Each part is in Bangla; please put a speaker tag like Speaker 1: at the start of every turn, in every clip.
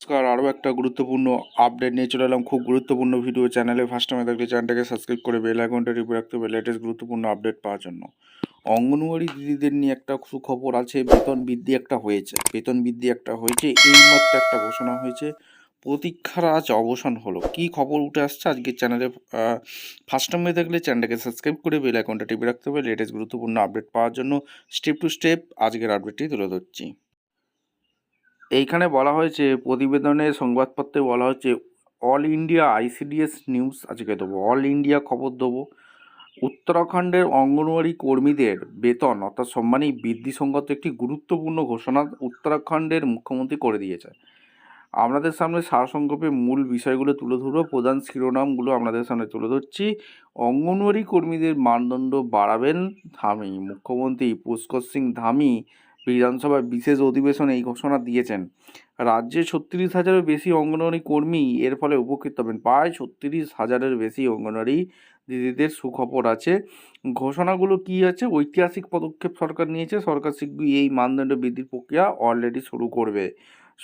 Speaker 1: নমস্কার, আরও একটা গুরুত্বপূর্ণ আপডেট নিয়ে চলে এলাম। খুব গুরুত্বপূর্ণ ভিডিও। চ্যানেলে ফার্স্ট টাইমে থাকলে চ্যানেলটাকে সাবস্ক্রাইব করে বেল আইকনটা টিপে রাখতে হবে লেটেস্ট গুরুত্বপূর্ণ আপডেট পাওয়ার জন্য। অঙ্গনওয়াড়ি দিদিদের নিয়ে একটা সুখবর আছে। বেতন বৃদ্ধি একটা হয়েছে এইমাত্র একটা ঘোষণা হয়েছে। প্রতীক্ষার আজ অবসান হলো। কি খবর উঠে আসছে আজকের চ্যানেলে ফার্স্ট টাইমে থাকলে চ্যানেলটাকে সাবস্ক্রাইব করে বেল আইকনটা টিপে রাখতে হবে লেটেস্ট গুরুত্বপূর্ণ আপডেট পাওয়ার জন্য। স্টেপ টু স্টেপ আজকের আপডেটটি তুলে ধরছি। এইখানে বলা হয়েছে, প্রতিবেদনে সংবাদপত্রে বলা হচ্ছে, অল ইন্ডিয়া আইসিডিএস নিউজ আজকে দেবো, অল ইন্ডিয়া খবর দেবো। উত্তরাখণ্ডের অঙ্গনওয়াড়ি কর্মীদের বেতন অর্থাৎ সম্মানী বৃদ্ধি সংক্রান্ত একটি গুরুত্বপূর্ণ ঘোষণা উত্তরাখণ্ডের মুখ্যমন্ত্রী করে দিয়েছে। আপনাদের সামনে সারসংক্ষেপে মূল বিষয়গুলো তুলে ধরবো, প্রধান শিরোনামগুলো আপনাদের সামনে তুলে ধরছি। অঙ্গনওয়াড়ি কর্মীদের মানদণ্ড বাড়াবেন ধামি। মুখ্যমন্ত্রী পুষ্কর সিং ধামি বিধানসভার বিশেষ অধিবেশনে এই ঘোষণা দিয়েছেন। রাজ্যে 36,000-এর বেশি অঙ্গনওয়াড়ি কর্মী এর ফলে উপকৃত হবেন। প্রায় 36,000-এর বেশি অঙ্গনওয়াড়ি দিদিদের সুখবর আছে। ঘোষণাগুলো কী আছে? ঐতিহাসিক পদক্ষেপ সরকার নিয়েছে। সরকার শীঘ্রই এই মানদণ্ড বৃদ্ধির প্রক্রিয়া অলরেডি শুরু করবে।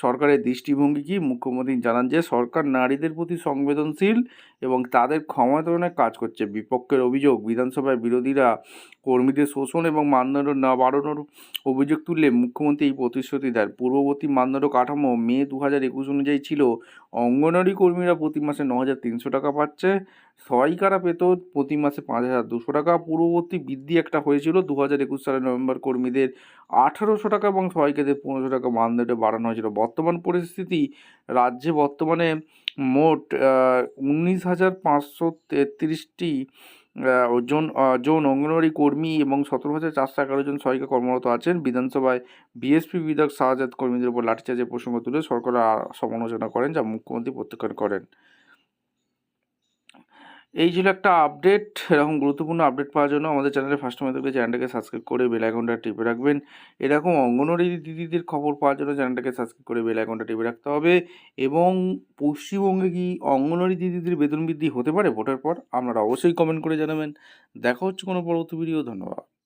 Speaker 1: সরকারের দৃষ্টিভঙ্গি কি? মুখ্যমন্ত্রী জানান যে সরকার নারীদের প্রতি সংবেদনশীল এবং তাদের ক্ষমতায়নে কাজ করছে। বিপক্ষের অভিযোগ, বিধানসভায় বিরোধীরা কর্মীদের শোষণ এবং মানদণ্ড না বাড়ানোর অভিযোগ তুললে মুখ্যমন্ত্রী এই প্রতিশ্রুতি দেন। পূর্ববর্তী মানদণ্ড কাঠামো মে 2021 অনুযায়ী ছিল, অঙ্গনওয়াড়ি কর্মীরা প্রতি মাসে 9,300 টাকা পাচ্ছে, সহায়িকারা পেত প্রতি মাসে 5,200 টাকা। পূর্ববর্তী বৃদ্ধি একটা হয়েছিল 2021 সালের নভেম্বর, কর্মীদের 1,800 টাকা এবং সহায়িকাদের 1,500 টাকা মানদণ্ডে বাড়ানো হয়েছিল। বর্তমান পরিস্থিতি, রাজ্যে বর্তমানে মোট 19,533টি জন অঙ্গনওয়াড়ি কর্মী এবং 17,411 জন সহায়িকা কর্মরত আছেন। বিধানসভায় বিএসপি বিধায়ক শাহজাদ কর্মীদের উপর লাঠিচার্জের প্রসঙ্গ তুলে সরকার সমালোচনা করেন, যা মুখ্যমন্ত্রী প্রত্যাখ্যান করেন। এই ছিল একটা আপডেট। এরকম গুরুত্বপূর্ণ আপডেট পাওয়ার জন্য আমাদের চ্যানেলে ফার্স্ট টাইম থাকলে চ্যানেলটাকে সাবস্ক্রাইব করে বেল আইকনটা টিপে রাখবেন। এরকম অঙ্গনওয়াড়ি দিদিদের খবর পাওয়ার জন্য চ্যানেলটাকে সাবস্ক্রাইব করে বেল আইকনটা টিপে রাখতে হবে। এবং পশ্চিমবঙ্গে কি অঙ্গনওয়াড়ি দিদিদের বেতন বৃদ্ধি হতে পারে ভোটের পর? আপনারা অবশ্যই কমেন্ট করে জানাবেন। দেখা হচ্ছে কোনো পরবর্তী ভিডিও। ধন্যবাদ।